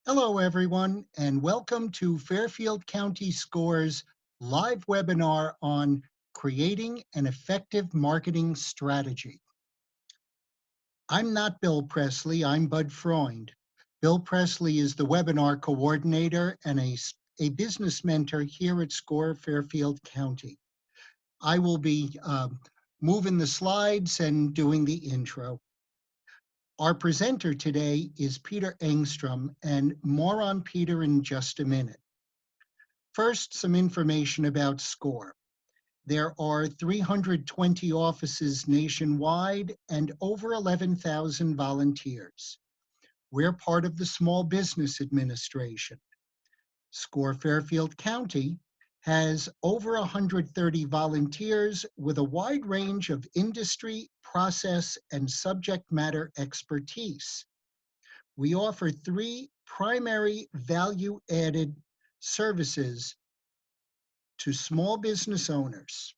Hello, everyone, and welcome to Fairfield County SCORE's live webinar on creating an effective marketing strategy. I'm not Bill Presley, I'm Bud Freund. Bill Presley is the webinar coordinator and a business mentor here at SCORE Fairfield County. I will be moving the slides and doing the intro. Our presenter today is Peter Engstrom, and more on Peter in just a minute. First, some information about SCORE. There are 320 offices nationwide and over 11,000 volunteers. We're part of the Small Business Administration. SCORE Fairfield County has over 130 volunteers with a wide range of industry, process, and subject matter expertise. We offer three primary value-added services to small business owners.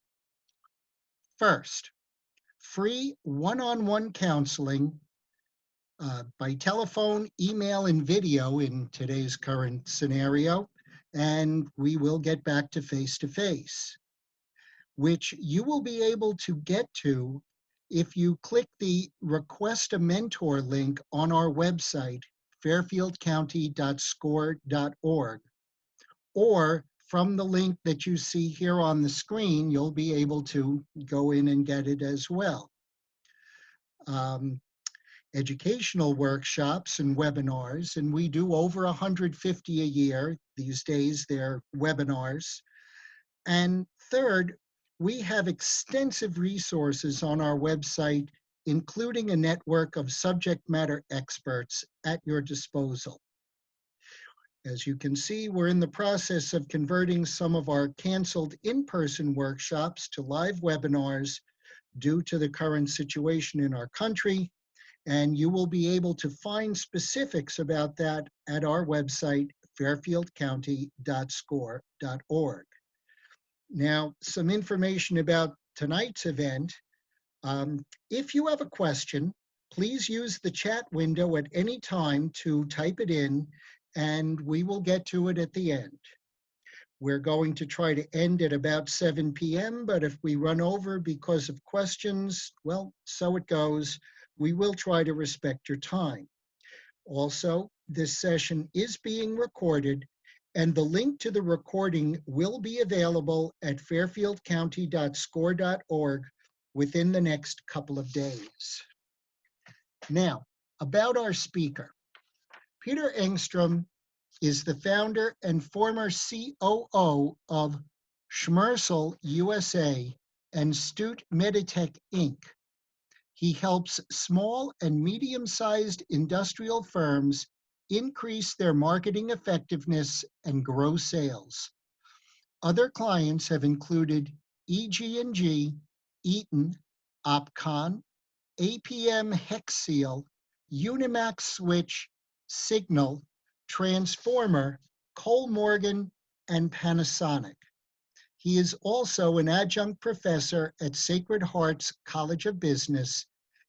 First, free one-on-one counseling by telephone, email, and video in today's current scenario, and we will get back to face-to-face, which you will be able to get to if you click the Request a Mentor link on our website, fairfieldcounty.score.org, or from the link that you see here on the screen, you'll be able to go in and get it as well. Educational workshops and webinars, and we do over 150 a year. These days, they're webinars. And third, we have extensive resources on our website, including a network of subject matter experts at your disposal. As you can see, we're in the process of converting some of our canceled in-person workshops to live webinars due to the current situation in our country, and you will be able to find specifics about that at our website, fairfieldcounty.score.org. Now, some information about tonight's event. If you have a question, please use the chat window at any time to type it in, and we will get to it at the end. We're going to try to end at about 7 p.m., but if we run over because of questions, well, so it goes. We will try to respect your time. Also, this session is being recorded, and the link to the recording will be available at fairfieldcounty.score.org within the next couple of days. Now, about our speaker. Peter Angstrom is the founder and former COO of Schmersel USA and Stute Meditech Inc. He helps small and medium-sized industrial firms increase their marketing effectiveness and grow sales. Other clients have included EG&G, Eaton, Opcon, APM Hexseal, Unimax Switch, Signal, Transformer, Cole Morgan, and Panasonic. He is also an adjunct professor at Sacred Heart's College of Business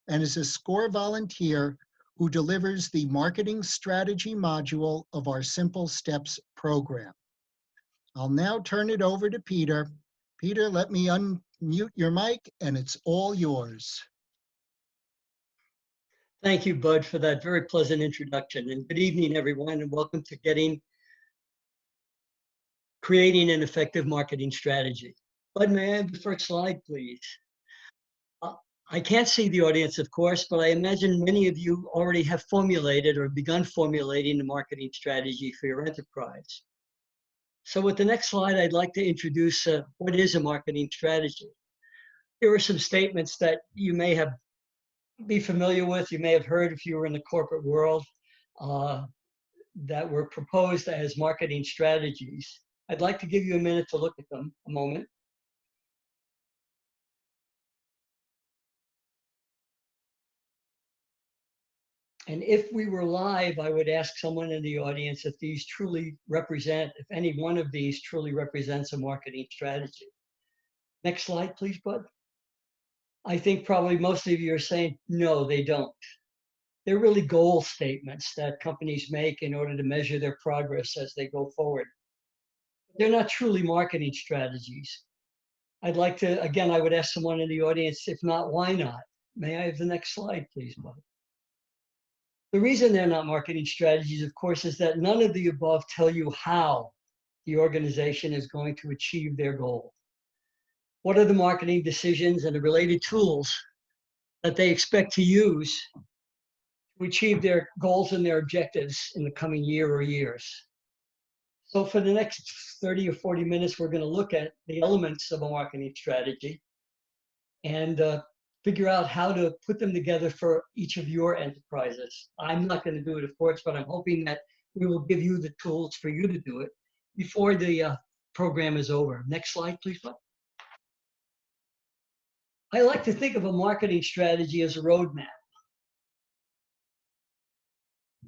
and is a SCORE volunteer who delivers the marketing strategy module of our Simple Steps program. I'll now turn it over to Peter. Peter, let me unmute your mic, and it's all yours. Thank you, Bud, for that very pleasant introduction. And good evening, everyone, and welcome to Creating an Effective Marketing Strategy. Bud, may I have the first slide, please? I can't see the audience, of course, but I imagine many of you already have formulated or begun formulating the marketing strategy for your enterprise. So with the next slide, I'd like to introduce what is a marketing strategy. Here are some statements that you may be familiar with, you may have heard if you were in the corporate world, that were proposed as marketing strategies. I'd like to give you a minute to look at them, a moment. And if we were live, I would ask someone in the audience if these truly represent, if any one of these truly represents a marketing strategy. Next slide, please, Bud. I think probably most of you are saying, no, they don't. They're really goal statements that companies make in order to measure their progress as they go forward. They're not truly marketing strategies. I'd like to, again, I would ask someone in the audience, if not, why not? May I have the next slide, please, Bob? The reason they're not marketing strategies, of course, is that none of the above tell you how the organization is going to achieve their goal. What are the marketing decisions and the related tools that they expect to use to achieve their goals and their objectives in the coming year or years? So for the next 30 or 40 minutes, we're going to look at the elements of a marketing strategy and figure out how to put them together for each of your enterprises. I'm not going to do it, of course, but I'm hoping that we will give you the tools for you to do it before the program is over. Next slide, please, Bob. I like to think of a marketing strategy as a roadmap.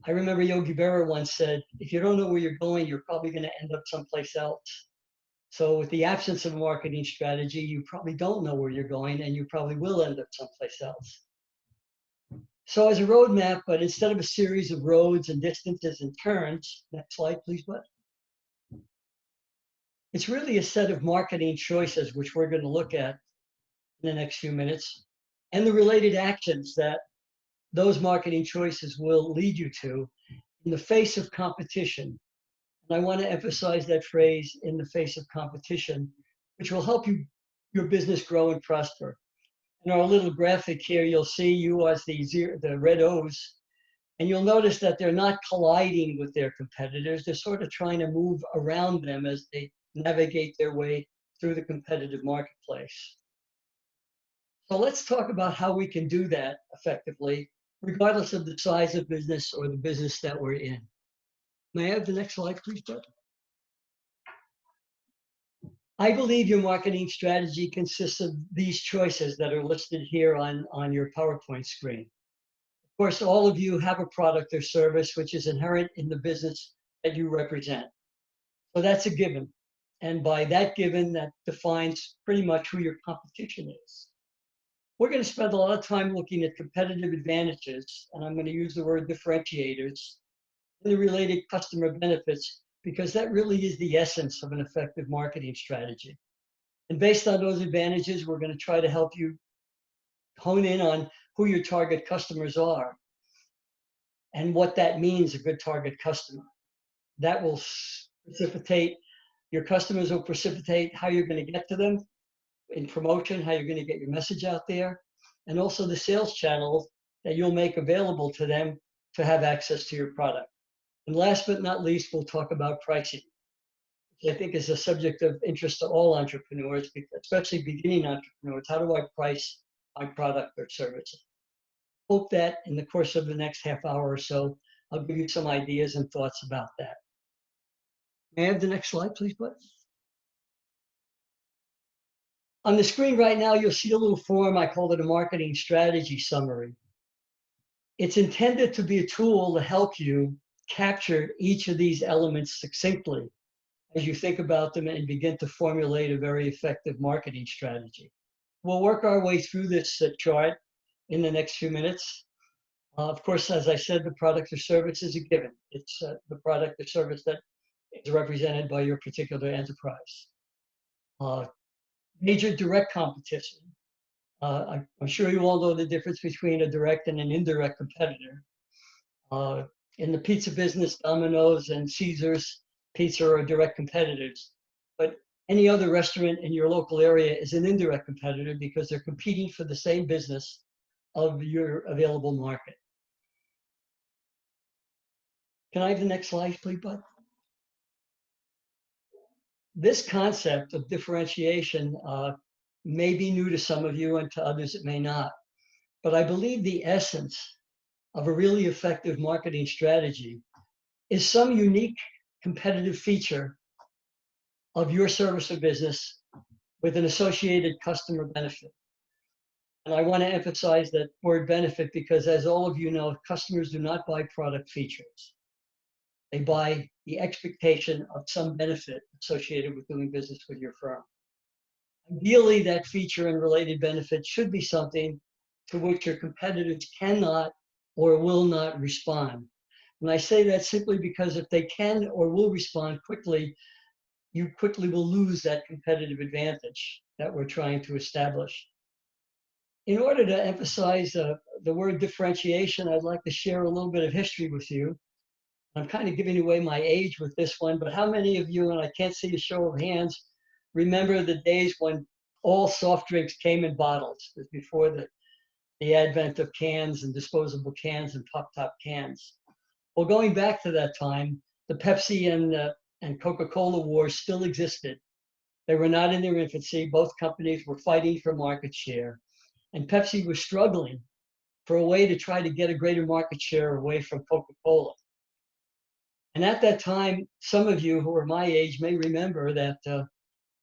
I remember Yogi Berra once said, if you don't know where you're going, you're probably going to end up someplace else. So with the absence of a marketing strategy, you probably don't know where you're going and you probably will end up someplace else. So as a roadmap, but instead of a series of roads and distances and turns, next slide, please, bud. It's really a set of marketing choices, which we're going to look at in the next few minutes, and the related actions that those marketing choices will lead you to in the face of competition. And I want to emphasize that phrase, in the face of competition, which will help your business grow and prosper. In our little graphic here, you'll see you as the red O's, and you'll notice that they're not colliding with their competitors. They're sort of trying to move around them as they navigate their way through the competitive marketplace. So let's talk about how we can do that effectively, regardless of the size of business or the business that we're in. May I have the next slide, please, Bud? I believe your marketing strategy consists of these choices that are listed here on your PowerPoint screen. Of course, all of you have a product or service which is inherent in the business that you represent. So that's a given. And by that given, that defines pretty much who your competition is. We're going to spend a lot of time looking at competitive advantages, and I'm going to use the word differentiators, and the related customer benefits, because that really is the essence of an effective marketing strategy. And based on those advantages, we're going to try to help you hone in on who your target customers are and what that means, a good target customer. That will precipitate, your customers will precipitate how you're going to get to them in promotion, how you're going to get your message out there, and also the sales channels that you'll make available to them to have access to your product. And last but not least, we'll talk about pricing, which I think is a subject of interest to all entrepreneurs, especially beginning entrepreneurs. How do I price my product or service? Hope that in the course of the next half hour or so, I'll give you some ideas and thoughts about that. May I have the next slide, please, bud? On the screen right now, you'll see a little form. I call it a marketing strategy summary. It's intended to be a tool to help you capture each of these elements succinctly as you think about them and begin to formulate a very effective marketing strategy. We'll work our way through this chart in the next few minutes. Of course, as I said, the product or service is a given. It's the product or service that is represented by your particular enterprise. Major direct competition. I'm sure you all know the difference between a direct and an indirect competitor. In the pizza business, Domino's and Caesar's Pizza are direct competitors. But any other restaurant in your local area is an indirect competitor because they're competing for the same business of your available market. Can I have the next slide, please, bud? This concept of differentiation may be new to some of you and to others it may not. But I believe the essence of a really effective marketing strategy is some unique competitive feature of your service or business with an associated customer benefit. And I want to emphasize that word benefit because, as all of you know, customers do not buy product features. They buy the expectation of some benefit associated with doing business with your firm. Ideally, that feature and related benefit should be something to which your competitors cannot or will not respond. And I say that simply because if they can or will respond quickly, you quickly will lose that competitive advantage that we're trying to establish. In order to emphasize the word differentiation, I'd like to share a little bit of history with you. I'm kind of giving away my age with this one, but how many of you, and I can't see a show of hands, remember the days when all soft drinks came in bottles? It was before the advent of cans and disposable cans and pop-top cans. Well, going back to that time, the Pepsi and Coca-Cola wars still existed. They were not in their infancy. Both companies were fighting for market share. And Pepsi was struggling for a way to try to get a greater market share away from Coca-Cola. And at that time, some of you who are my age may remember that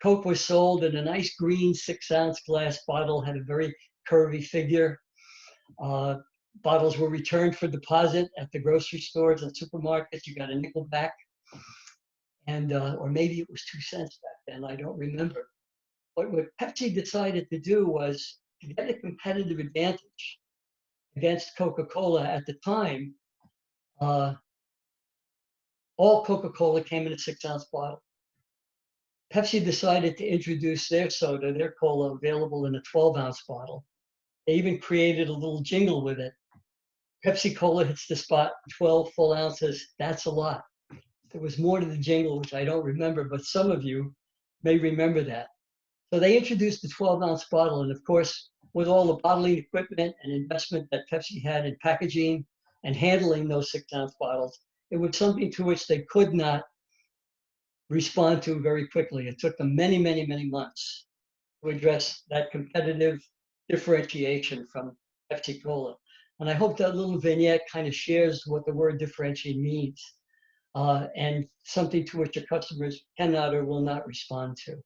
Coke was sold in a nice green 6-ounce glass bottle, had a very curvy figure. Bottles were returned for deposit at the grocery stores and supermarkets. You got a nickel back. And, or maybe it was 2 cents back then, I don't remember. But what Pepsi decided to do was to get a competitive advantage against Coca-Cola at the time. All Coca-Cola came in a 6-ounce bottle. Pepsi decided to introduce their soda, their cola, available in a 12-ounce bottle. They even created a little jingle with it. Pepsi Cola hits the spot, 12 full ounces. That's a lot. There was more to the jingle, which I don't remember, but some of you may remember that. So they introduced the 12-ounce bottle, and of course, with all the bottling equipment and investment that Pepsi had in packaging and handling those 6-ounce bottles, it was something to which they could not respond to very quickly. It took them many, many, many months to address that competitive differentiation from Pepsi Cola. And I hope that little vignette kind of shares what the word differentiate means, and something to which your customers cannot or will not respond to.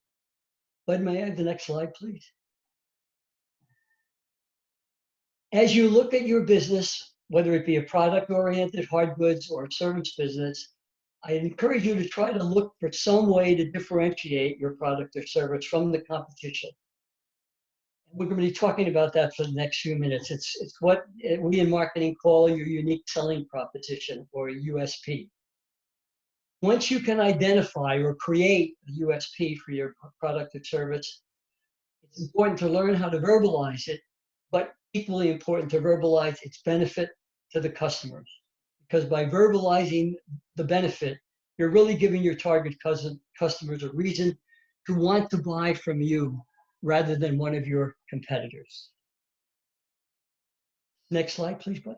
Bud, may I have the next slide, please? As you look at your business, whether it be a product-oriented hard goods or a service business, I encourage you to try to look for some way to differentiate your product or service from the competition. We're going to be talking about that for the next few minutes. It's what we in marketing call your unique selling proposition, or USP. Once you can identify or create a USP for your product or service, it's important to learn how to verbalize it, but equally important to verbalize its benefit to the customers. Because by verbalizing the benefit, you're really giving your target customers a reason to want to buy from you rather than one of your competitors. Next slide, please, Bud.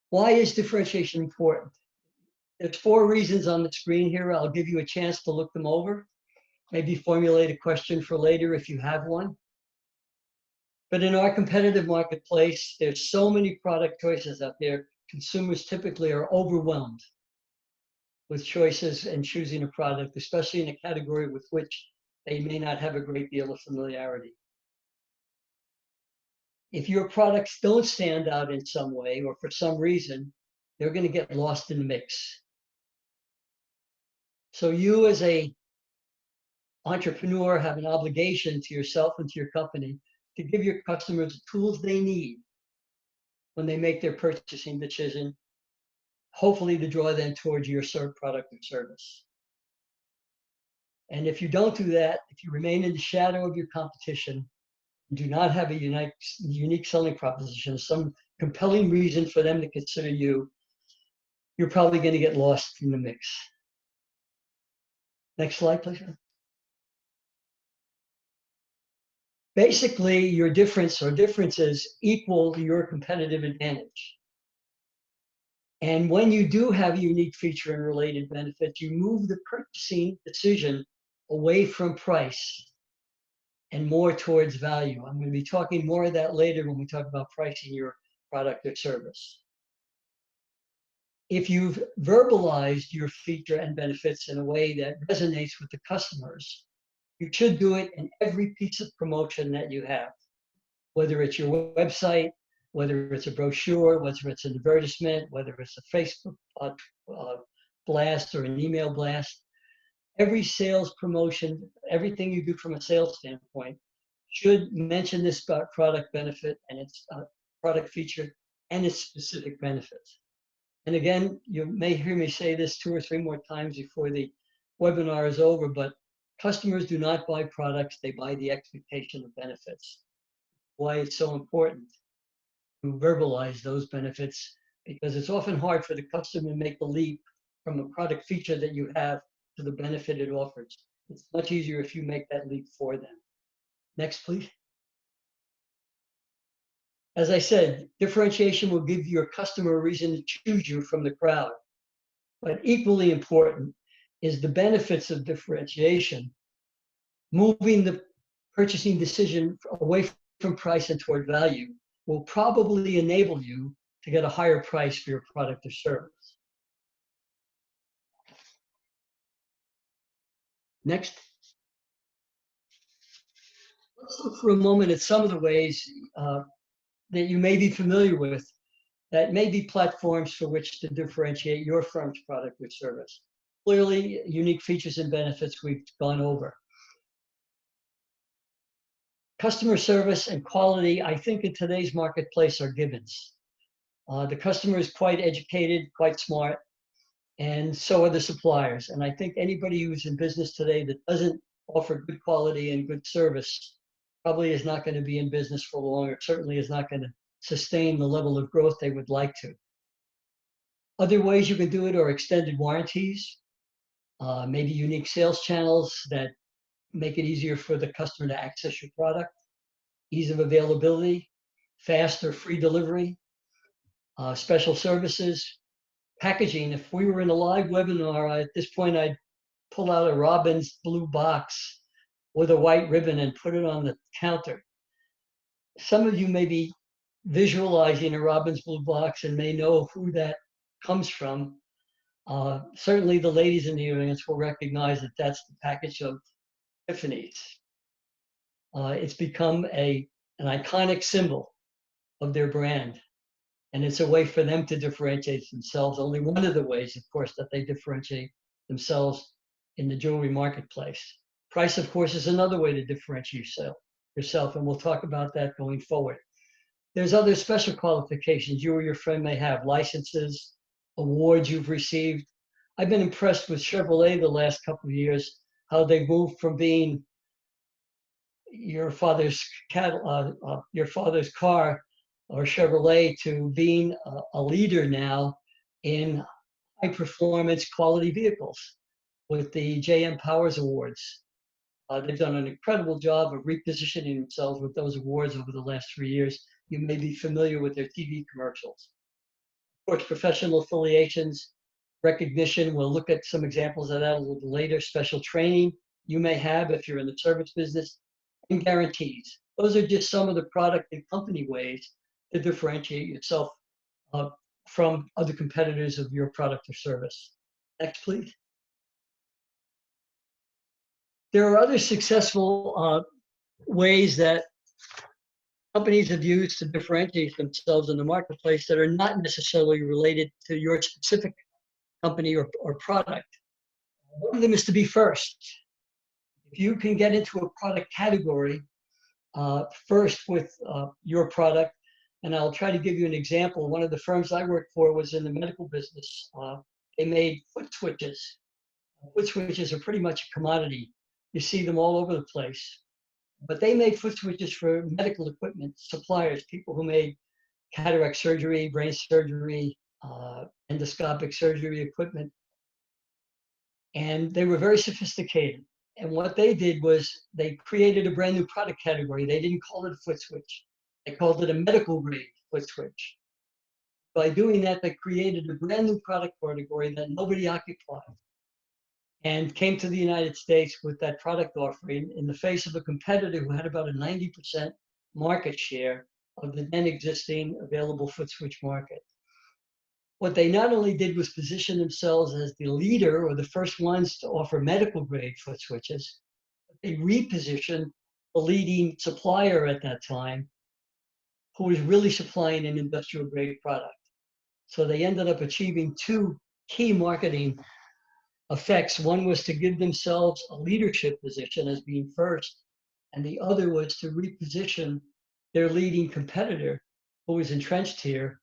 Why is differentiation important? There's 4 reasons on the screen here. I'll give you a chance to look them over. Maybe formulate a question for later if you have one. But in our competitive marketplace, there's so many product choices out there. Consumers typically are overwhelmed with choices and choosing a product, especially in a category with which they may not have a great deal of familiarity. If your products don't stand out in some way or for some reason, they're going to get lost in the mix. So you as an entrepreneur have an obligation to yourself and to your company to give your customers the tools they need when they make their purchasing decision, hopefully to draw them towards your product or service. And if you don't do that, if you remain in the shadow of your competition, do not have a unique selling proposition, some compelling reason for them to consider you, you're probably going to get lost in the mix. Next slide, please. Basically, your difference or differences equal your competitive advantage. And when you do have a unique feature and related benefits, you move the purchasing decision away from price and more towards value. I'm going to be talking more of that later when we talk about pricing your product or service. If you've verbalized your feature and benefits in a way that resonates with the customers, you should do it in every piece of promotion that you have, whether it's your website, whether it's a brochure, whether it's an advertisement, whether it's a Facebook blast or an email blast. Every sales promotion, everything you do from a sales standpoint should mention this product benefit and its product feature and its specific benefits. And again, you may hear me say this 2 or 3 more times before the webinar is over, but customers do not buy products, they buy the expectation of benefits. Why it's so important to verbalize those benefits, because it's often hard for the customer to make the leap from a product feature that you have to the benefit it offers. It's much easier if you make that leap for them. Next, please. As I said, differentiation will give your customer a reason to choose you from the crowd. But equally important is the benefits of differentiation, moving the purchasing decision away from price and toward value will probably enable you to get a higher price for your product or service. Next. Let's look for a moment at some of the ways that you may be familiar with that may be platforms for which to differentiate your firm's product or service. Clearly, unique features and benefits we've gone over. Customer service and quality, I think in today's marketplace are givens. The customer is quite educated, quite smart, and so are the suppliers. And I think anybody who's in business today that doesn't offer good quality and good service probably is not going to be in business for long, or certainly is not going to sustain the level of growth they would like to. Other ways you can do it are extended warranties, maybe unique sales channels that make it easier for the customer to access your product, ease of availability, fast or free delivery, special services, packaging. If we were in a live webinar, at this point, I'd pull out a Robbins blue box with a white ribbon and put it on the counter. Some of you may be visualizing a Robbins blue box and may know who that comes from. Certainly the ladies in the audience will recognize that that's the package of Tiffany's. It's become an iconic symbol of their brand. And it's a way for them to differentiate themselves. Only one of the ways, of course, that they differentiate themselves in the jewelry marketplace. Price, of course, is another way to differentiate yourself, and we'll talk about that going forward. There's other special qualifications you or your friend may have, licenses, awards you've received. I've been impressed with Chevrolet the last couple of years, how they moved from being your father's car or Chevrolet to being a leader now in high performance quality vehicles with the JM Powers Awards. They've done an incredible job of repositioning themselves with those awards over the last 3 years. You may be familiar with their TV commercials. Of course, professional affiliations, recognition, we'll look at some examples of that a little later, special training you may have if you're in the service business, and guarantees. Those are just some of the product and company ways to differentiate yourself from other competitors of your product or service. Next, please. There are other successful ways that companies have used to differentiate themselves in the marketplace that are not necessarily related to your specific company or product. One of them is to be first. If you can get into a product category first with your product, and I'll try to give you an example. One of the firms I worked for was in the medical business. They made foot switches. Foot switches are pretty much a commodity. You see them all over the place. But they made foot switches for medical equipment suppliers, people who made cataract surgery, brain surgery, endoscopic surgery equipment. And they were very sophisticated. And what they did was they created a brand new product category. They didn't call it a foot switch. They called it a medical grade foot switch. By doing that, they created a brand new product category that nobody occupied, and came to the United States with that product offering in the face of a competitor who had about a 90% market share of the then existing available foot switch market. What they not only did was position themselves as the leader or the first ones to offer medical grade foot switches, but they repositioned the leading supplier at that time, who was really supplying an industrial grade product. So they ended up achieving two key marketing effects. One was to give themselves a leadership position as being first, and the other was to reposition their leading competitor, who was entrenched here,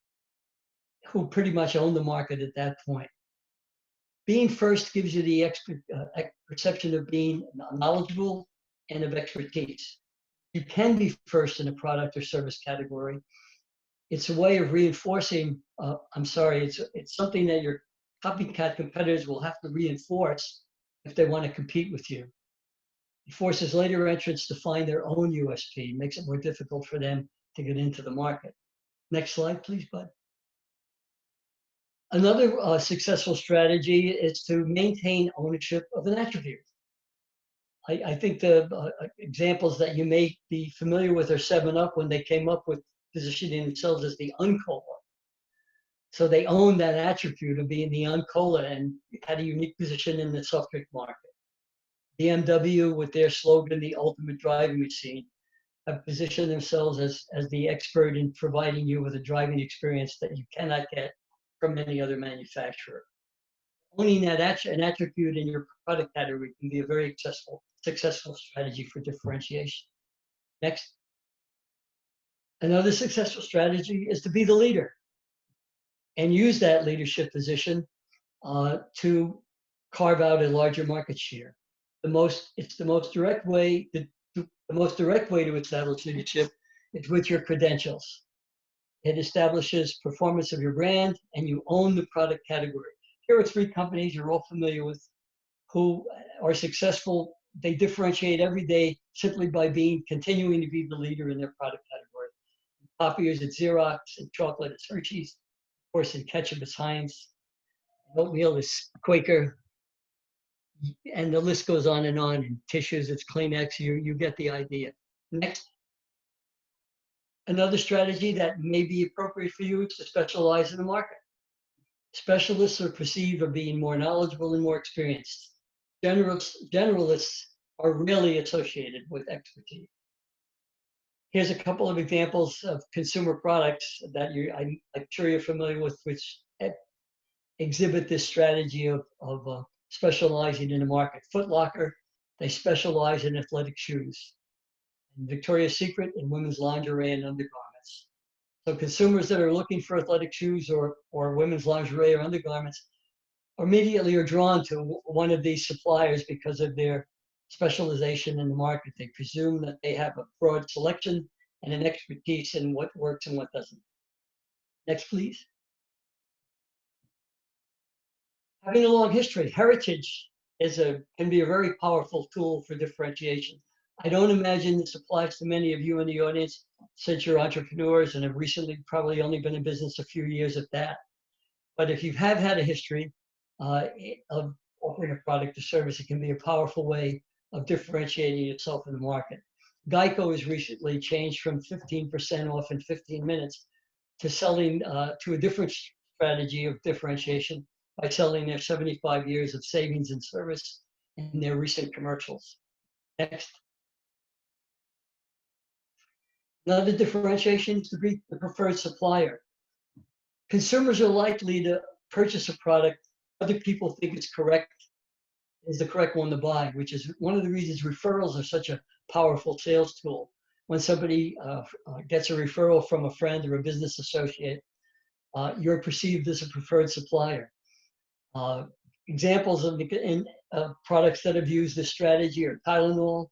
who pretty much own the market at that point. Being first gives you the perception of being knowledgeable and of expertise. You can be first in a product or service category. It's a way of reinforcing, it's something that your copycat competitors will have to reinforce if they want to compete with you. It forces later entrants to find their own USP, makes it more difficult for them to get into the market. Next slide, please, Bud. Another successful strategy is to maintain ownership of an attribute. I think the examples that you may be familiar with are 7-Up when they came up with positioning themselves as the Uncola. So they owned that attribute of being the Uncola and had a unique position in the soft drink market. BMW, with their slogan, the ultimate driving machine, have positioned themselves as the expert in providing you with a driving experience that you cannot get from any other manufacturer. Owning an attribute in your product category can be a very successful strategy for differentiation. Next. Another successful strategy is to be the leader and use that leadership position to carve out a larger market share. It's the most direct way to establish leadership is with your credentials. It establishes performance of your brand, and you own the product category. Here are 3 companies you're all familiar with who are successful. They differentiate every day simply by continuing to be the leader in their product category. Copiers at Xerox, and chocolate is Hershey's, of course, in ketchup is Heinz, oatmeal is Quaker, and the list goes on and on. In tissues, it's Kleenex. You get the idea. Next. Another strategy that may be appropriate for you is to specialize in the market. Specialists are perceived of being more knowledgeable and more experienced. Generalists are rarely associated with expertise. Here's a couple of examples of consumer products that I'm sure you're familiar with, which exhibit this strategy of specializing in the market. Foot Locker, they specialize in athletic shoes. And Victoria's Secret in women's lingerie and undergarments. So consumers that are looking for athletic shoes or women's lingerie or undergarments immediately are drawn to one of these suppliers because of their specialization in the market. They presume that they have a broad selection and an expertise in what works and what doesn't. Next, please. Having a long history, heritage can be a very powerful tool for differentiation. I don't imagine this applies to many of you in the audience since you're entrepreneurs and have recently probably only been in business a few years at that. But if you have had a history of offering a product or service, it can be a powerful way of differentiating yourself in the market. Geico has recently changed from 15% off in 15 minutes to selling to a different strategy of differentiation by selling their 75 years of savings and service in their recent commercials. Next. Another differentiation is to be the preferred supplier. Consumers are likely to purchase a product other people think is the correct one to buy, which is one of the reasons referrals are such a powerful sales tool. When somebody gets a referral from a friend or a business associate, you're perceived as a preferred supplier. Examples of products that have used this strategy are Tylenol,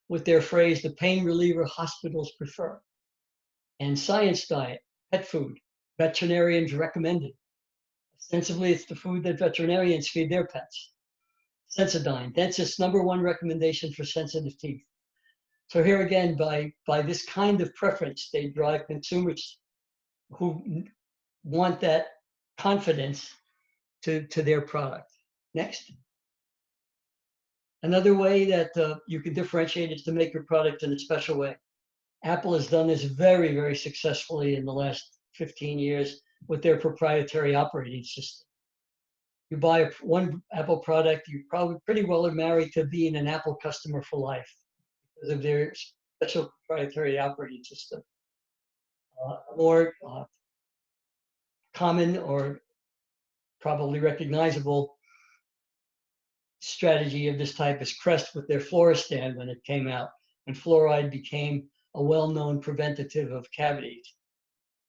with their phrase, the pain reliever hospitals prefer. And Science Diet, pet food, veterinarians recommended. Ostensibly, it's the food that veterinarians feed their pets. Sensodyne, dentist's #1 recommendation for sensitive teeth. So here again, by this kind of preference, they drive consumers who want that confidence to their product. Next. Another way that you can differentiate is to make your product in a special way. Apple has done this very, very successfully in the last 15 years with their proprietary operating system. You buy one Apple product, you probably pretty well are married to being an Apple customer for life because of their special proprietary operating system. More common or probably recognizable strategy of this type is Crest with their Fluorestan when it came out, and fluoride became a well-known preventative of cavities.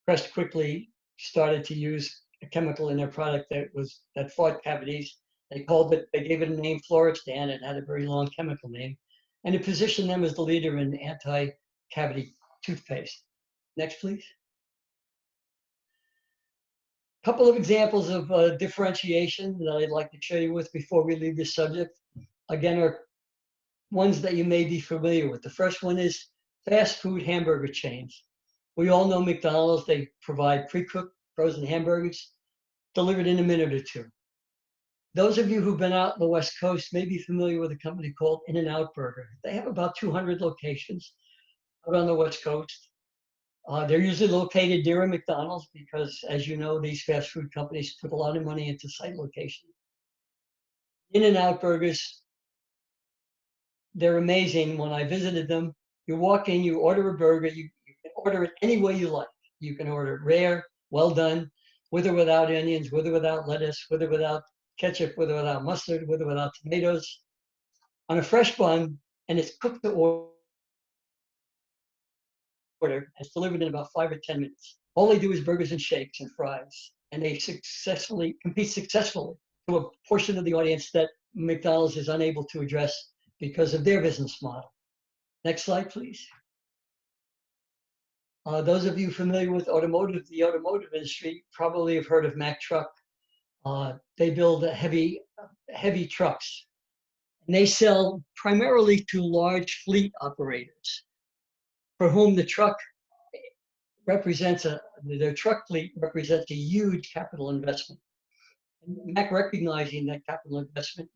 Crest quickly started to use a chemical in their product that fought cavities. They gave it a name Floristan. It had a very long chemical name, and it positioned them as the leader in anti-cavity toothpaste. Next, please. A couple of examples of differentiation that I'd like to show you with before we leave this subject. Again, are ones that you may be familiar with. The first one is fast food hamburger chains. We all know McDonald's. They provide pre-cooked frozen hamburgers delivered in a minute or two. Those of you who've been out on the West Coast may be familiar with a company called In-N-Out Burger. They have about 200 locations out on the West Coast. They're usually located near a McDonald's because, as you know, these fast food companies put a lot of money into site location. In-N-Out Burgers, they're amazing. When I visited them, you walk in, you order a burger, you can order it any way you like. You can order it rare, well done, with or without onions, with or without lettuce, with or without ketchup, with or without mustard, with or without tomatoes, on a fresh bun, and it's cooked to order. It's delivered in about 5 or 10 minutes. All they do is burgers and shakes and fries, and they compete successfully to a portion of the audience that McDonald's is unable to address because of their business model. Next slide, please. Those of you familiar with the automotive industry probably have heard of Mack Truck. They build heavy trucks, and they sell primarily to large fleet operators for whom the truck their truck fleet represents a huge capital investment. And Mack, recognizing that capital investment,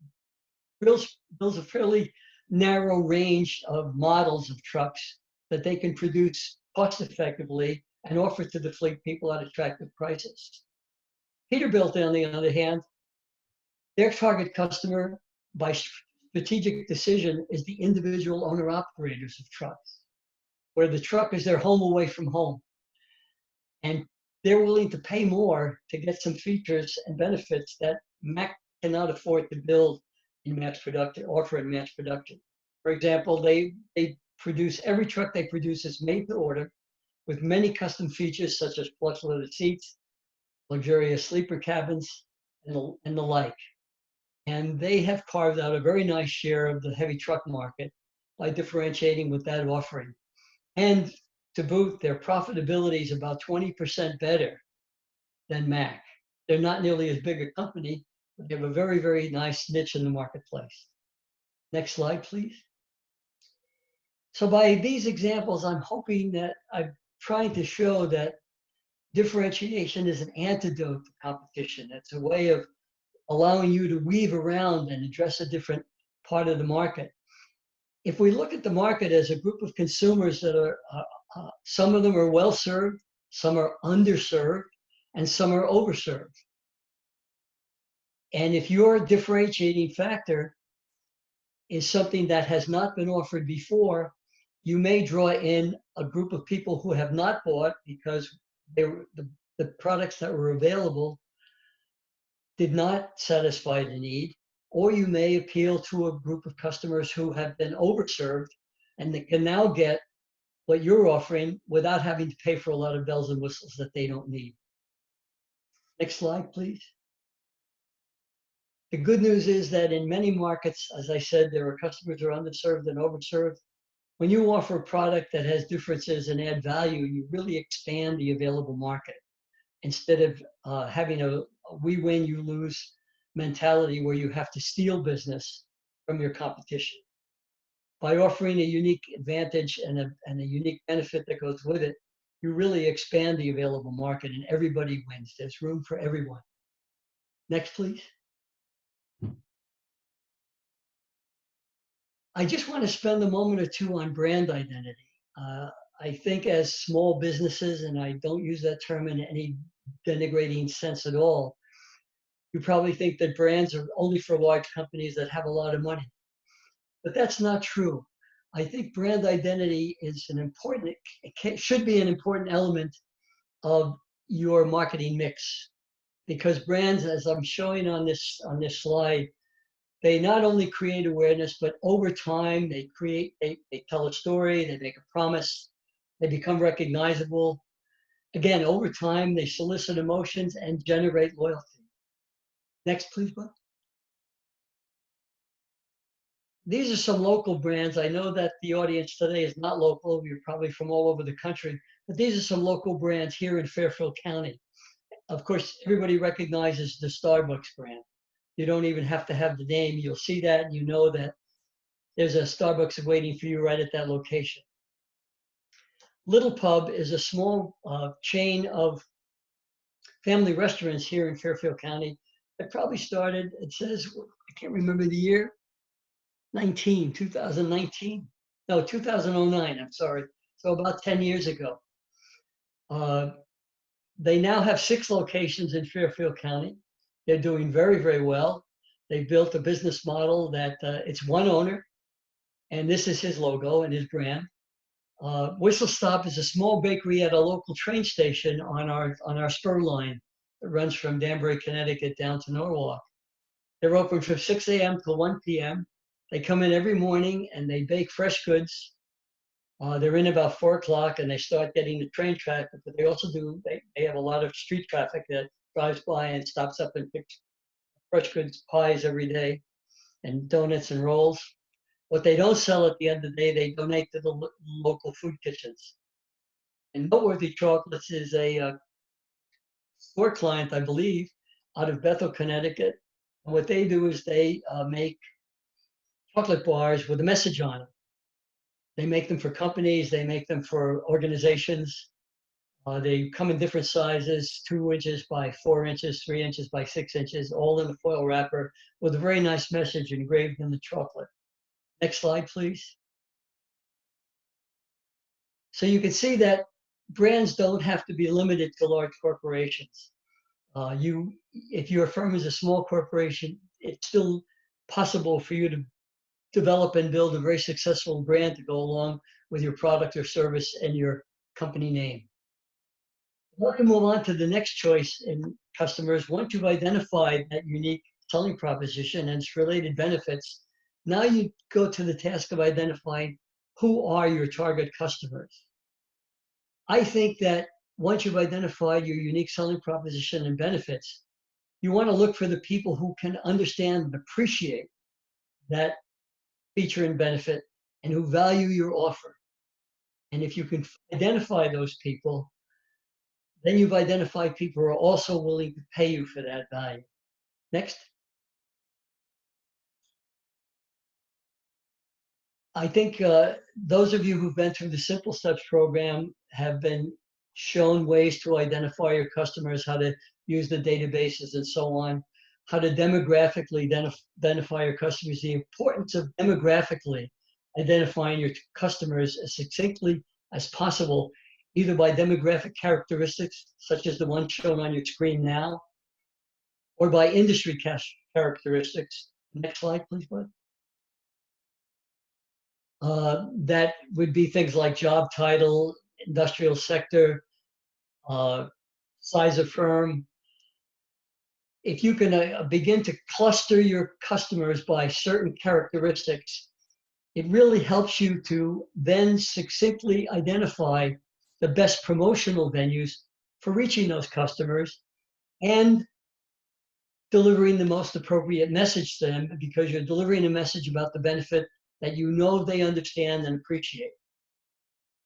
builds a fairly narrow range of models of trucks that they can produce cost effectively and offer to the fleet people at attractive prices. Peterbilt, on the other hand, their target customer by strategic decision is the individual owner operators of trucks, where the truck is their home away from home. And they're willing to pay more to get some features and benefits that Mack cannot afford to build in mass production, offer in mass production. For example, they produce, every truck they produce is made to order with many custom features such as plush leather seats, luxurious sleeper cabins, and the like. And they have carved out a very nice share of the heavy truck market by differentiating with that offering. And to boot, their profitability is about 20% better than Mack. They're not nearly as big a company, but they have a very, very nice niche in the marketplace. Next slide, please. So by these examples, I'm hoping that I'm trying to show that differentiation is an antidote to competition. It's a way of allowing you to weave around and address a different part of the market. If we look at the market as a group of consumers that are, some of them are well served, some are underserved, and some are overserved. And if your differentiating factor is something that has not been offered before, you may draw in a group of people who have not bought because the products that were available did not satisfy the need, or you may appeal to a group of customers who have been overserved and they can now get what you're offering without having to pay for a lot of bells and whistles that they don't need. Next slide, please. The good news is that in many markets, as I said, there are customers who are underserved and overserved. When you offer a product that has differences and add value, you really expand the available market instead of having a we win, you lose mentality where you have to steal business from your competition. By offering a unique advantage and a unique benefit that goes with it, you really expand the available market and everybody wins. There's room for everyone. Next, please. I just want to spend a moment or two on brand identity. I think as small businesses, and I don't use that term in any denigrating sense at all, you probably think that brands are only for large companies that have a lot of money. But that's not true. I think brand identity is an important, should be an important element of your marketing mix, because brands, as I'm showing on this slide, they not only create awareness, but over time they tell a story, they make a promise, they become recognizable. Again, over time, they solicit emotions and generate loyalty. Next, please, Bob. These are some local brands. I know that the audience today is not local. You're probably from all over the country, but these are some local brands here in Fairfield County. Of course, everybody recognizes the Starbucks brand. You don't even have to have the name. You'll see that and you know that there's a Starbucks waiting for you right at that location. Little Pub is a small chain of family restaurants here in Fairfield County. It probably started, it says, I can't remember the year, 2019. No, 2009, I'm sorry. So about 10 years ago. They now have 6 locations in Fairfield County. They're doing very, very well. They built a business model that it's one owner, and this is his logo and his brand. Whistle Stop is a small bakery at a local train station on our spur line that runs from Danbury, Connecticut down to Norwalk. They're open from 6 a.m. to 1 p.m. They come in every morning and they bake fresh goods. They're in about 4 o'clock and they start getting the train traffic, but they also they have a lot of street traffic that drives by and stops up and picks fresh goods pies every day and donuts and rolls. What they don't sell at the end of the day, they donate to the local food kitchens. And Noteworthy Chocolates is a store client, I believe, out of Bethel, Connecticut. And what they do is they make chocolate bars with a message on them. They make them for companies, they make them for organizations. They come in different sizes, 2 inches by 4 inches, 3 inches by 6 inches, all in a foil wrapper with a very nice message engraved in the chocolate. Next slide, please. So you can see that brands don't have to be limited to large corporations. If your firm is a small corporation, it's still possible for you to develop and build a very successful brand to go along with your product or service and your company name. I'd like to move on to the next choice in customers. Once you've identified that unique selling proposition and its related benefits, now you go to the task of identifying who are your target customers. I think that once you've identified your unique selling proposition and benefits, you want to look for the people who can understand and appreciate that feature and benefit and who value your offer. And if you can identify those people, then you've identified people who are also willing to pay you for that value. Next. I think those of you who've been through the Simple Steps program have been shown ways to identify your customers, how to use the databases and so on, how to demographically identify your customers, the importance of demographically identifying your customers as succinctly as possible, either by demographic characteristics, such as the one shown on your screen now, or by industry characteristics. Next slide, please, bud. That would be things like job title, industrial sector, size of firm. If you can begin to cluster your customers by certain characteristics, it really helps you to then succinctly identify the best promotional venues for reaching those customers and delivering the most appropriate message to them, because you're delivering a message about the benefit that you know they understand and appreciate.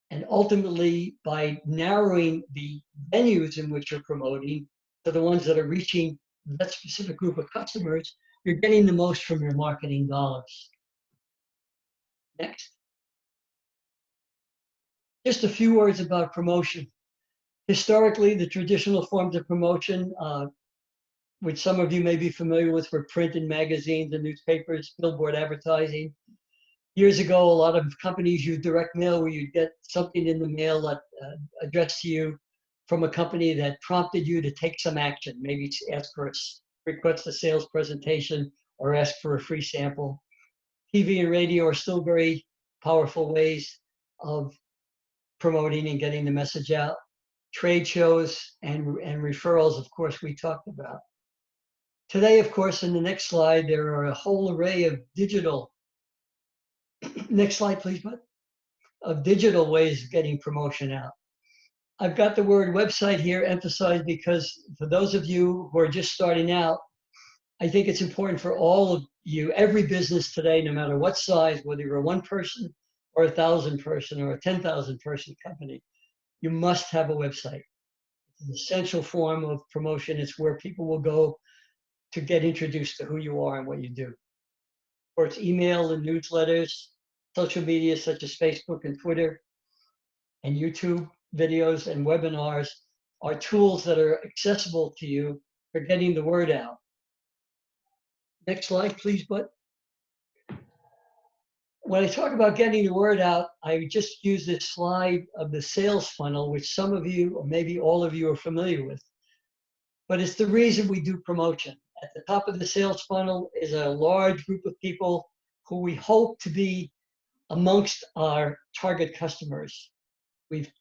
And ultimately, by narrowing the venues in which you're promoting to the ones that are reaching that specific group of customers, you're getting the most from your marketing dollars. Next. Just a few words about promotion. Historically, the traditional forms of promotion, which some of you may be familiar with, were print and magazines and newspapers, billboard advertising. Years ago, a lot of companies used direct mail, where you'd get something in the mail that, addressed to you from a company that prompted you to take some action, maybe ask for request a sales presentation or ask for a free sample. TV and radio are still very powerful ways of promoting and getting the message out. Trade shows and referrals, of course, we talked about. Today, of course, in the next slide, there are a whole array of digital, next slide, please, bud, of digital ways of getting promotion out. I've got the word website here emphasized because for those of you who are just starting out, I think it's important for all of you, every business today, no matter what size, whether you're a 1-person or 1,000-person or a 10,000-person company, you must have a website. It's an essential form of promotion. It's where people will go to get introduced to who you are and what you do. Of course, email and newsletters, social media such as Facebook and Twitter, and YouTube videos and webinars are tools that are accessible to you for getting the word out. Next slide, please, Bud. When I talk about getting the word out, I just use this slide of the sales funnel, which some of you, or maybe all of you, are familiar with. But it's the reason we do promotion. At the top of the sales funnel is a large group of people who we hope to be amongst our target customers.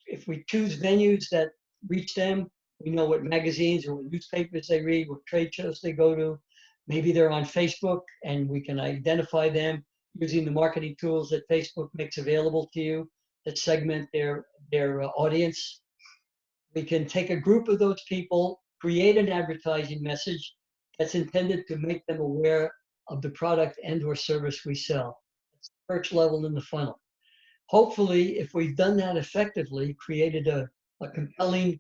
If we choose venues that reach them, we know what magazines or what newspapers they read, what trade shows they go to. Maybe they're on Facebook and we can identify them using the marketing tools that Facebook makes available to you that segment their audience. We can take a group of those people, create an advertising message that's intended to make them aware of the product and or service we sell. That's the first level in the funnel. Hopefully, if we've done that effectively, created a compelling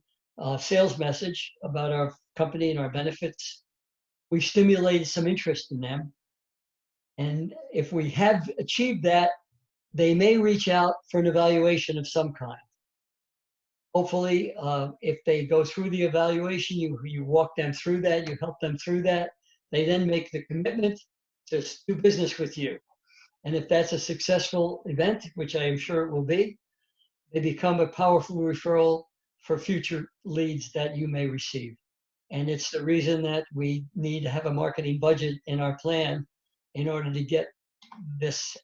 sales message about our company and our benefits, we stimulated some interest in them. And if we have achieved that, they may reach out for an evaluation of some kind. Hopefully, if they go through the evaluation, you walk them through that, you help them through that, they then make the commitment to do business with you. And if that's a successful event, which I am sure it will be, they become a powerful referral for future leads that you may receive. And it's the reason that we need to have a marketing budget in our plan in order to get this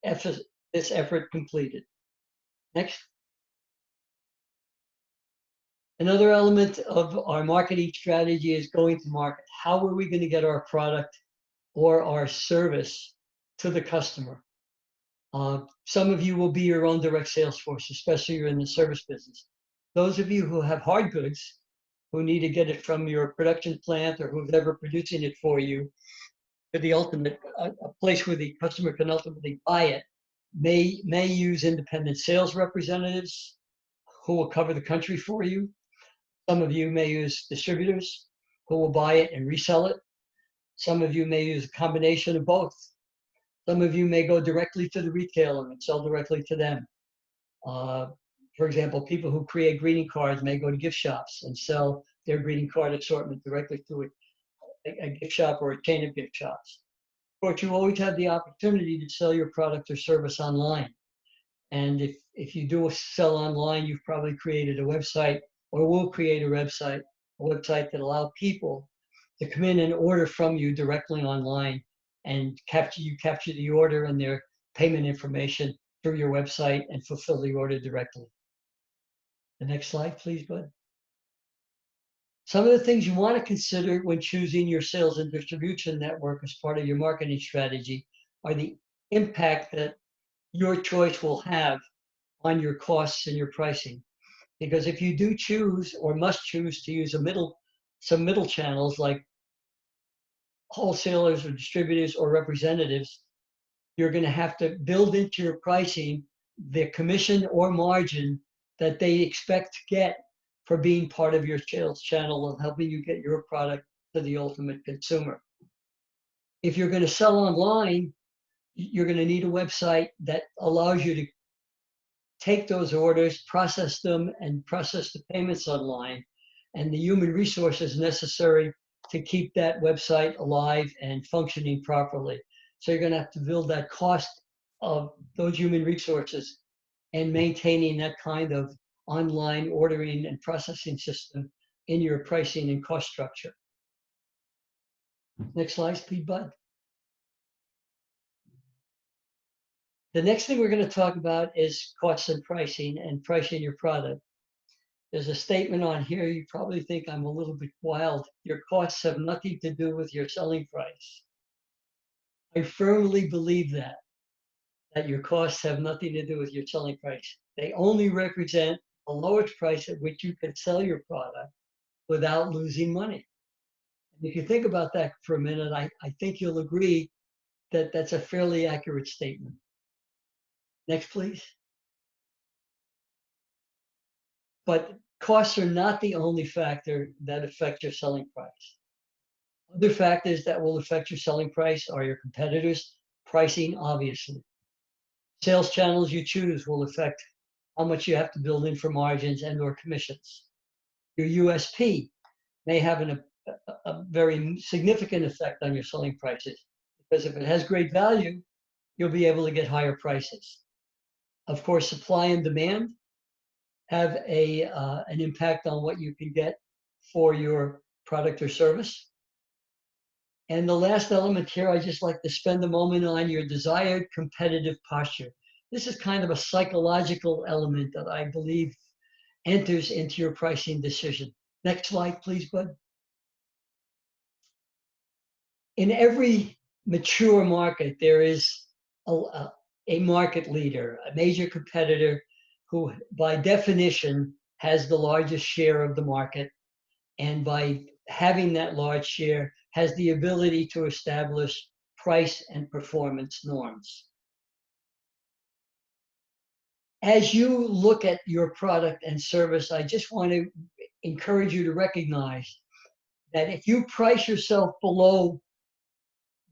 effort completed. Next. Another element of our marketing strategy is going to market. How are we going to get our product or our service to the customer? Some of you will be your own direct sales force, especially if you're in the service business. Those of you who have hard goods, who need to get it from your production plant or who's ever producing it for you, to the ultimate, a place where the customer can ultimately buy it, may use independent sales representatives who will cover the country for you. Some of you may use distributors who will buy it and resell it. Some of you may use a combination of both. Some of you may go directly to the retailer and sell directly to them. For example, people who create greeting cards may go to gift shops and sell their greeting card assortment directly to a gift shop or a chain of gift shops. Of course, you always have the opportunity to sell your product or service online. And if you do sell online, you've probably created a website or will create a website that allow people to come in and order from you directly online, and capture the order and their payment information through your website and fulfill the order directly. The next slide, please, Bud. Some of the things you want to consider when choosing your sales and distribution network as part of your marketing strategy are the impact that your choice will have on your costs and your pricing. Because if you do choose or must choose to use some middle channels like wholesalers or distributors or representatives, you're going to have to build into your pricing the commission or margin that they expect to get for being part of your sales channel and helping you get your product to the ultimate consumer. If you're going to sell online, you're going to need a website that allows you to take those orders, process them, and process the payments online, and the human resources necessary to keep that website alive and functioning properly. So you're going to have to build that cost of those human resources and maintaining that kind of online ordering and processing system in your pricing and cost structure. Next slide, please, Bud. The next thing we're going to talk about is costs and pricing your product. There's a statement on here, you probably think I'm a little bit wild. Your costs have nothing to do with your selling price. I firmly believe that your costs have nothing to do with your selling price. They only represent the lowest price at which you can sell your product without losing money. And if you think about that for a minute, I think you'll agree that that's a fairly accurate statement. Next, please. But costs are not the only factor that affect your selling price. Other factors that will affect your selling price are your competitors' pricing, obviously. Sales channels you choose will affect how much you have to build in for margins and or commissions. Your USP may have a very significant effect on your selling prices, because if it has great value, you'll be able to get higher prices. Of course, supply and demand have an impact on what you can get for your product or service. And the last element here, I just like to spend a moment on your desired competitive posture. This is kind of a psychological element that I believe enters into your pricing decision. Next slide, please, Bud. In every mature market, there is a market leader, a major competitor who, by definition, has the largest share of the market, and by having that large share, has the ability to establish price and performance norms. As you look at your product and service, I just want to encourage you to recognize that if you price yourself below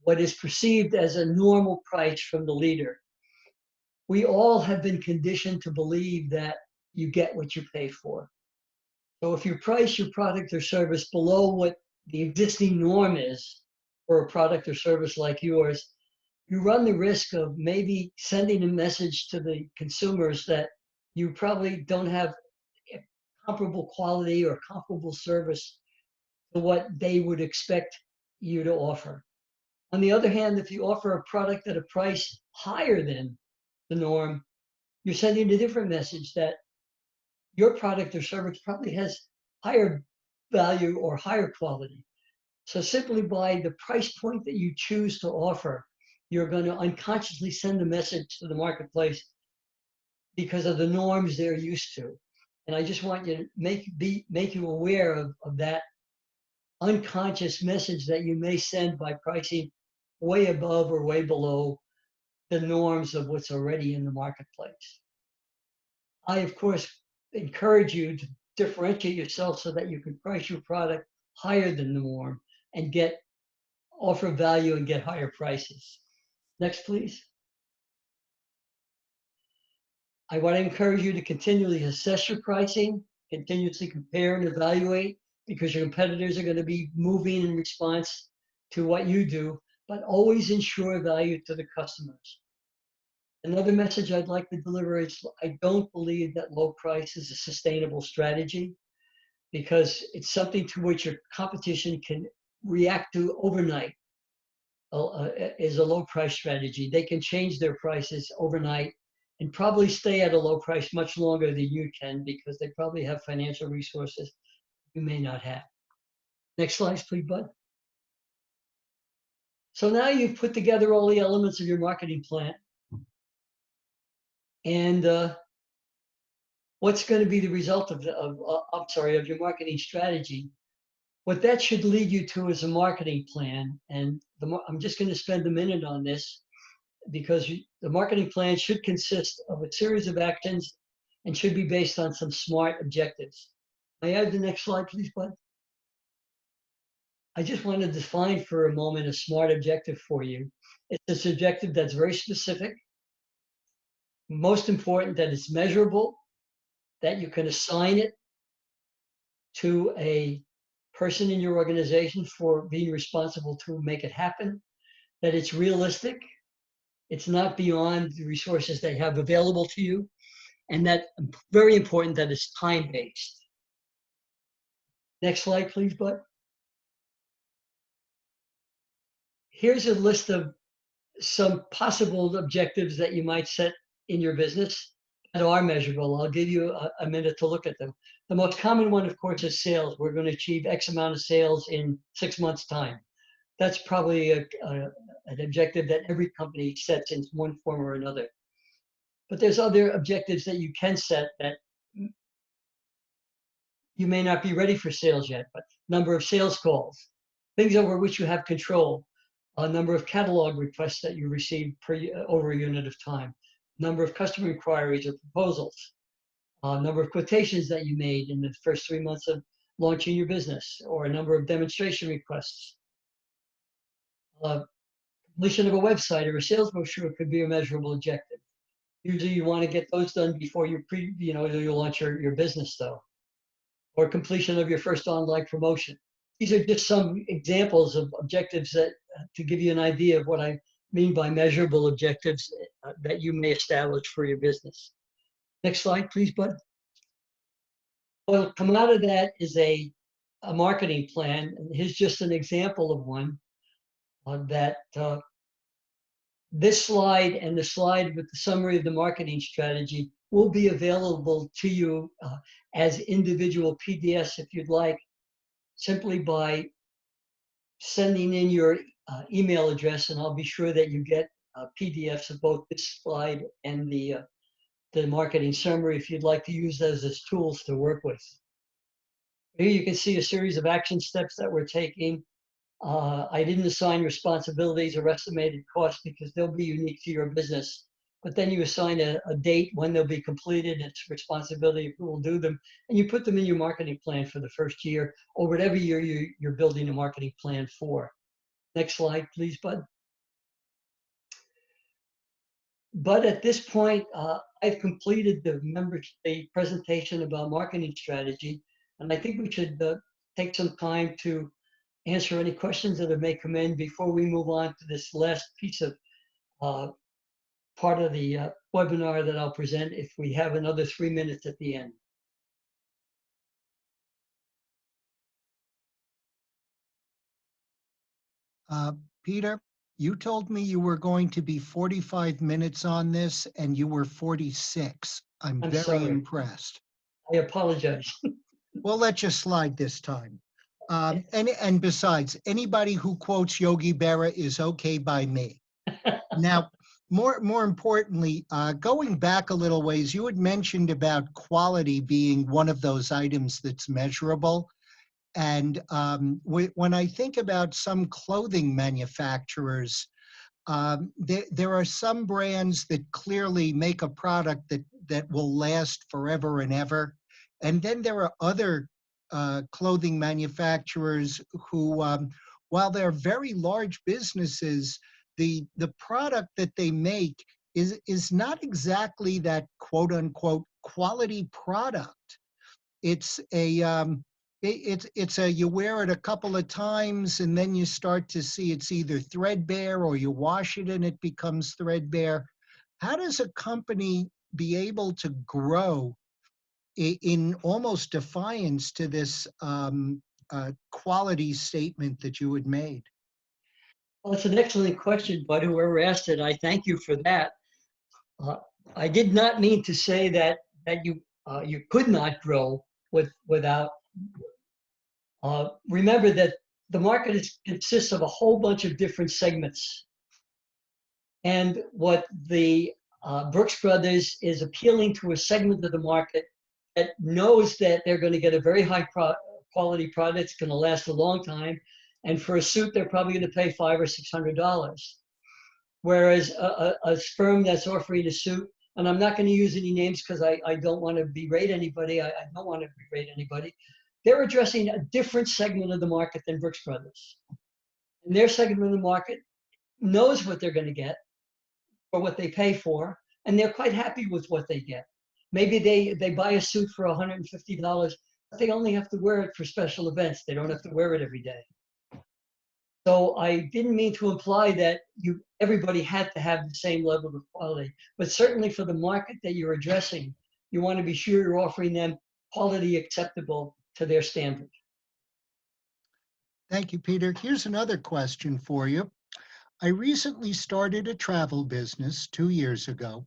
what is perceived as a normal price from the leader, we all have been conditioned to believe that you get what you pay for. So if you price your product or service below what the existing norm is for a product or service like yours, you run the risk of maybe sending a message to the consumers that you probably don't have comparable quality or comparable service to what they would expect you to offer. On the other hand, if you offer a product at a price higher than the norm, you're sending a different message that your product or service probably has higher value or higher quality. So simply by the price point that you choose to offer, you're going to unconsciously send a message to the marketplace because of the norms they're used to. And I just want you to make you aware of that unconscious message that you may send by pricing way above or way below the norms of what's already in the marketplace. I, of course, encourage you to differentiate yourself so that you can price your product higher than the norm and offer value and get higher prices. Next, please. I want to encourage you to continually assess your pricing, continuously compare and evaluate, because your competitors are going to be moving in response to what you do, but always ensure value to the customers. Another message I'd like to deliver is I don't believe that low price is a sustainable strategy, because it's something to which your competition can react to overnight. Is a low price strategy. They can change their prices overnight and probably stay at a low price much longer than you can, because they probably have financial resources you may not have. Next slide, please, Bud. So now you've put together all the elements of your marketing plan. And what's going to be the result of your marketing strategy? What that should lead you to is a marketing plan. And I'm just going to spend a minute on this, because the marketing plan should consist of a series of actions and should be based on some SMART objectives. May I have the next slide, please, Bud? I just want to define for a moment a SMART objective for you. It's an objective that's very specific. Most important, that it's measurable, that you can assign it to a person in your organization for being responsible to make it happen, that it's realistic, it's not beyond the resources they have available to you, and that, very important, that it's time-based. Next slide, please, Bud. Here's a list of some possible objectives that you might set in your business that are measurable. I'll give you a minute to look at them. The most common one, of course, is sales. We're going to achieve X amount of sales in 6 months' time. That's probably an objective that every company sets in one form or another. But there's other objectives that you can set that you may not be ready for sales yet, but number of sales calls, things over which you have control, a number of catalog requests that you receive over a unit of time, number of customer inquiries or proposals, number of quotations that you made in the first 3 months of launching your business, or a number of demonstration requests. Completion of a website or a sales brochure could be a measurable objective. Usually you want to get those done before you launch your business though, or completion of your first online promotion. These are just some examples of objectives that to give you an idea of what I mean by measurable objectives that you may establish for your business. Next slide, please, Bud. Well, coming out of that is a marketing plan. And here's just an example of one that this slide and the slide with the summary of the marketing strategy will be available to you as individual PDFs if you'd like, simply by sending in your email address, and I'll be sure that you get PDFs of both this slide and the marketing summary if you'd like to use those as tools to work with. Here you can see a series of action steps that we're taking. I didn't assign responsibilities or estimated costs because they'll be unique to your business. But then you assign a date when they'll be completed. It's responsibility of who will do them. And you put them in your marketing plan for the first year or whatever year you're building a marketing plan for. Next slide, please, Bud. But at this point, I've completed the presentation about marketing strategy. And I think we should take some time to answer any questions that may come in before we move on to this last piece of part of the webinar that I'll present if we have another 3 minutes at the end. Peter, you told me you were going to be 45 minutes on this and you were 46. I'm very sorry. impressed. I apologize. We'll let you slide this time. And besides, anybody who quotes Yogi Berra is okay by me. Now, more importantly, going back a little ways, you had mentioned about quality being one of those items that's measurable. And when I think about some clothing manufacturers, there are some brands that clearly make a product that will last forever and ever. And then there are other clothing manufacturers who, while they're very large businesses, the product that they make is not exactly that quote unquote quality product. It's a you wear it a couple of times and then you start to see it's either threadbare or you wash it and it becomes threadbare. How does a company be able to grow in almost defiance to this quality statement that you had made? Well, it's an excellent question, Bud. Whoever asked it, I thank you for that. I did not mean to say that you could not grow without. Remember that the market consists of a whole bunch of different segments, and what the Brooks Brothers is appealing to a segment of the market that knows that they're going to get a very high quality product. It's going to last a long time. And for a suit, they're probably going to pay $500 or $600. Whereas a firm that's offering a suit, and I'm not going to use any names because I don't want to berate anybody. I don't want to berate anybody. They're addressing a different segment of the market than Brooks Brothers. And their segment of the market knows what they're going to get for what they pay for, and they're quite happy with what they get. Maybe they buy a suit for $150, but they only have to wear it for special events. They don't have to wear it every day. So I didn't mean to imply that everybody had to have the same level of quality, but certainly for the market that you're addressing, you want to be sure you're offering them quality acceptable to their standard. Thank you, Peter. Here's another question for you. I recently started a travel business 2 years ago.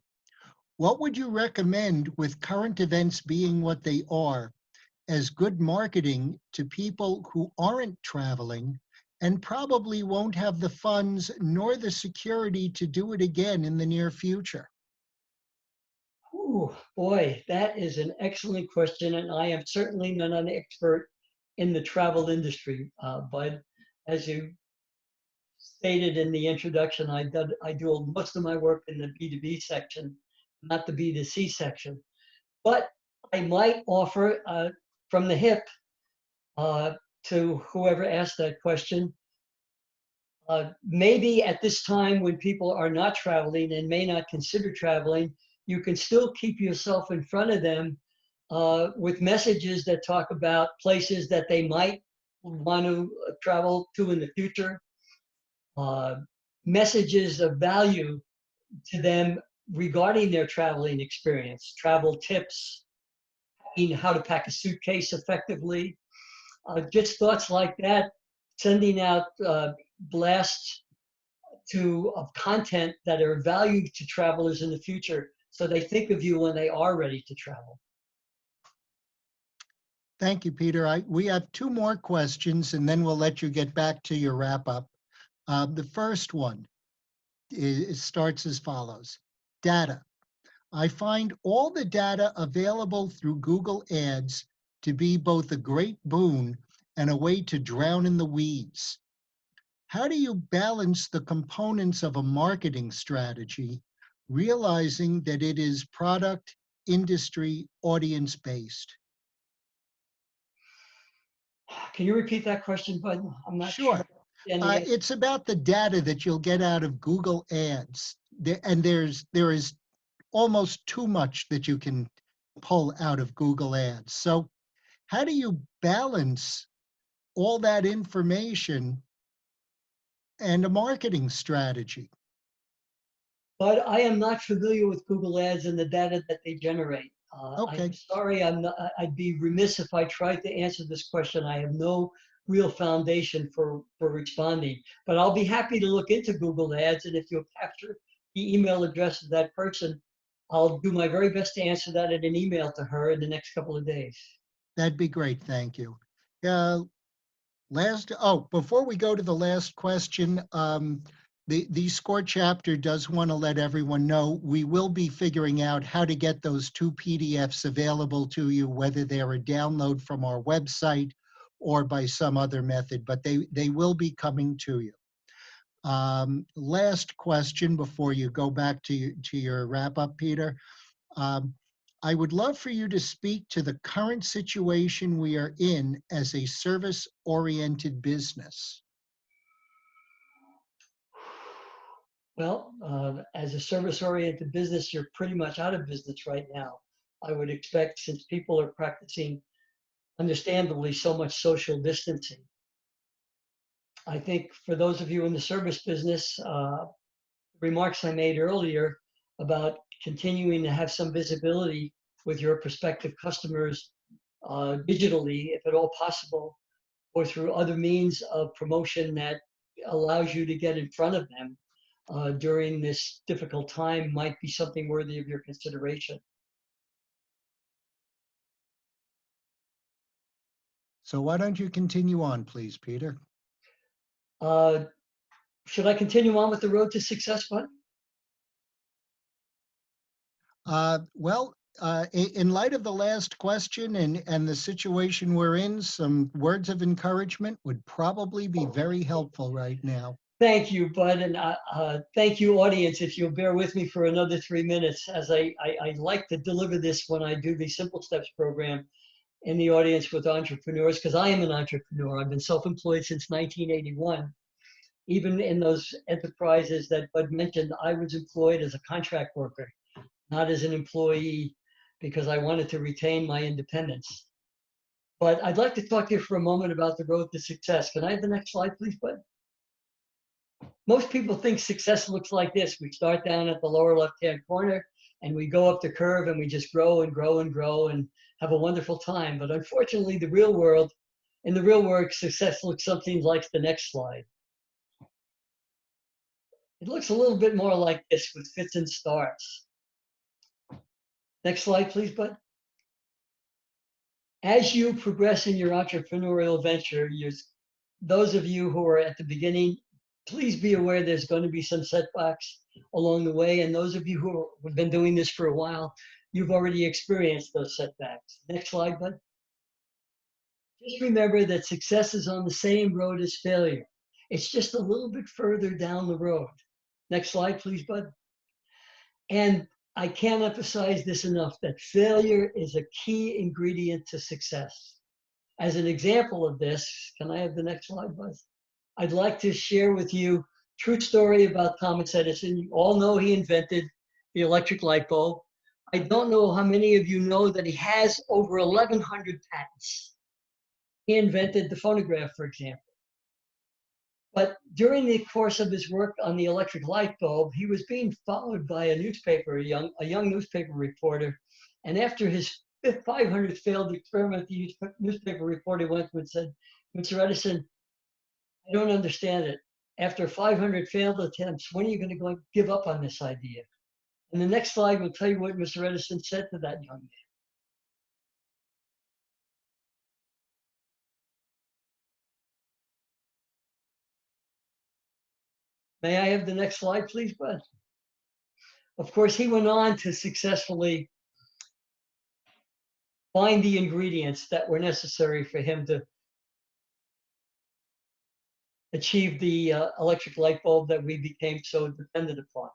What would you recommend with current events being what they are as good marketing to people who aren't traveling and probably won't have the funds nor the security to do it again in the near future? Ooh, boy, that is an excellent question, and I am certainly not an expert in the travel industry. But as you stated in the introduction, I do most of my work in the B2B section, not the B2C section. But I might offer from the hip uh, to whoever asked that question. Maybe at this time when people are not traveling and may not consider traveling, you can still keep yourself in front of them with messages that talk about places that they might want to travel to in the future, uh, messages of value to them regarding their traveling experience, travel tips, how to pack a suitcase effectively, just thoughts like that, sending out blasts of content that are valued to travelers in the future so they think of you when they are ready to travel. Thank you, Peter. We have two more questions, and then we'll let you get back to your wrap up. The first one starts as follows. Data. I find all the data available through Google Ads to be both a great boon and a way to drown in the weeds. How do you balance the components of a marketing strategy, realizing that it is product, industry, audience-based? Can you repeat that question, Bud? I'm not sure. Sure. It's about the data that you'll get out of Google Ads. There is almost too much that you can pull out of Google Ads. So how do you balance all that information and a marketing strategy? But I am not familiar with Google Ads and the data that they generate. Okay, I'm sorry, I'd be remiss if I tried to answer this question. I have no real foundation for responding, but I'll be happy to look into Google Ads. And if you'll capture the email address of that person, I'll do my very best to answer that in an email to her in the next couple of days. that'd be great. Thank you. Before we go to the last question, the SCORE chapter does want to let everyone know we will be figuring out how to get those two PDFs available to you, whether they're a download from our website or by some other method, but they will be coming to you. Last question before you go back to your wrap up, Peter. I would love for you to speak to the current situation we are in as a service-oriented business. Well, as a service-oriented business, you're pretty much out of business right now. I would expect, since people are practicing, understandably, so much social distancing. I think for those of you in the service business, remarks I made earlier about continuing to have some visibility with your prospective customers digitally, if at all possible, or through other means of promotion that allows you to get in front of them during this difficult time might be something worthy of your consideration. So why don't you continue on, please, Peter? Should I continue on with the road to success, Bud? In light of the last question and the situation we're in, some words of encouragement would probably be very helpful right now. Thank you, Bud, and thank you, audience, if you'll bear with me for another 3 minutes, as I like to deliver this when I do the Simple Steps program in the audience with entrepreneurs, because I am an entrepreneur. I've been self-employed since 1981. Even in those enterprises that Bud mentioned, I was employed as a contract worker, not as an employee, because I wanted to retain my independence. But I'd like to talk to you for a moment about the road to success. Can I have the next slide, please, Bud? Most people think success looks like this. We start down at the lower left-hand corner and we go up the curve and we just grow and grow and grow and have a wonderful time. But unfortunately, in the real world, success looks something like the next slide. It looks a little bit more like this with fits and starts. Next slide, please, Bud. As you progress in your entrepreneurial venture, those of you who are at the beginning, please be aware there's going to be some setbacks along the way. And those of you who have been doing this for a while, you've already experienced those setbacks. Next slide, bud. Just remember that success is on the same road as failure. It's just a little bit further down the road. Next slide, please, bud. And I can't emphasize this enough, that failure is a key ingredient to success. As an example of this, can I have the next slide, Buzz? I'd like to share with you a true story about Thomas Edison. You all know he invented the electric light bulb. I don't know how many of you know that he has over 1,100 patents. He invented the phonograph, for example. But during the course of his work on the electric light bulb, he was being followed by a newspaper, a young newspaper reporter. And after his 500 failed experiment, the newspaper reporter went to him and said, "Mr. Edison, I don't understand it. After 500 failed attempts, when are you going to go and give up on this idea?" And the next slide will tell you what Mr. Edison said to that young man. May I have the next slide, please, Bud? Of course, he went on to successfully find the ingredients that were necessary for him to achieve the electric light bulb that we became so dependent upon.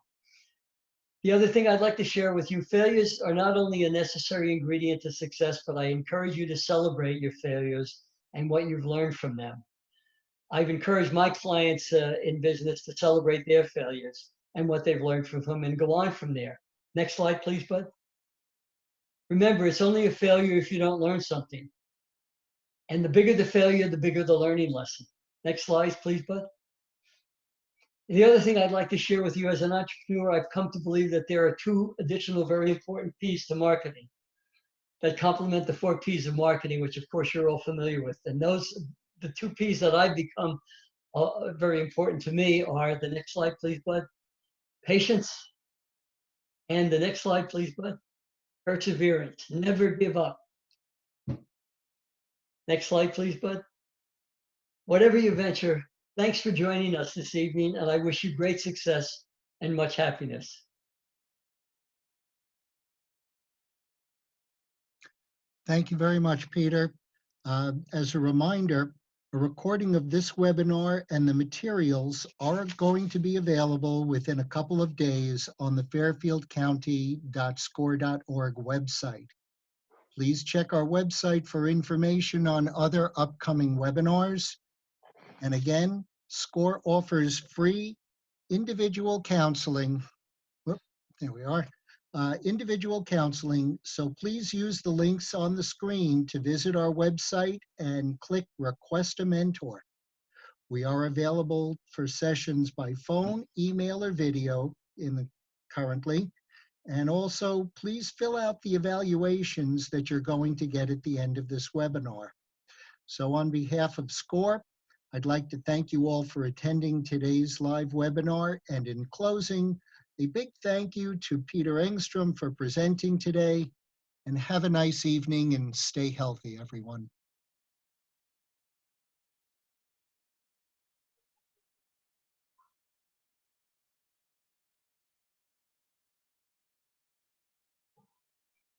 The other thing I'd like to share with you, failures are not only a necessary ingredient to success, but I encourage you to celebrate your failures and what you've learned from them. I've encouraged my clients in business to celebrate their failures and what they've learned from them and go on from there. Next slide, please, Bud. Remember, it's only a failure if you don't learn something. And the bigger the failure, the bigger the learning lesson. Next slide, please, Bud. The other thing I'd like to share with you as an entrepreneur, I've come to believe that there are two additional very important P's to marketing that complement the 4 P's of marketing, which of course you're all familiar with. And those, the 2 P's that I've become very important to me are, the next slide, please, Bud, patience. And the next slide, please, Bud, perseverance. Never give up. Next slide, please, Bud. Whatever you venture, thanks for joining us this evening, and I wish you great success and much happiness. Thank you very much, Peter. As a reminder, a recording of this webinar and the materials are going to be available within a couple of days on the fairfieldcounty.score.org website. Please check our website for information on other upcoming webinars. And again, SCORE offers free individual counseling. Whoop, there we are. Individual counseling. So please use the links on the screen to visit our website and click Request a Mentor. We are available for sessions by phone, email, or video currently. And also, please fill out the evaluations that you're going to get at the end of this webinar. So on behalf of SCORE, I'd like to thank you all for attending today's live webinar. And in closing, a big thank you to Peter Engstrom for presenting today. And have a nice evening and stay healthy, everyone.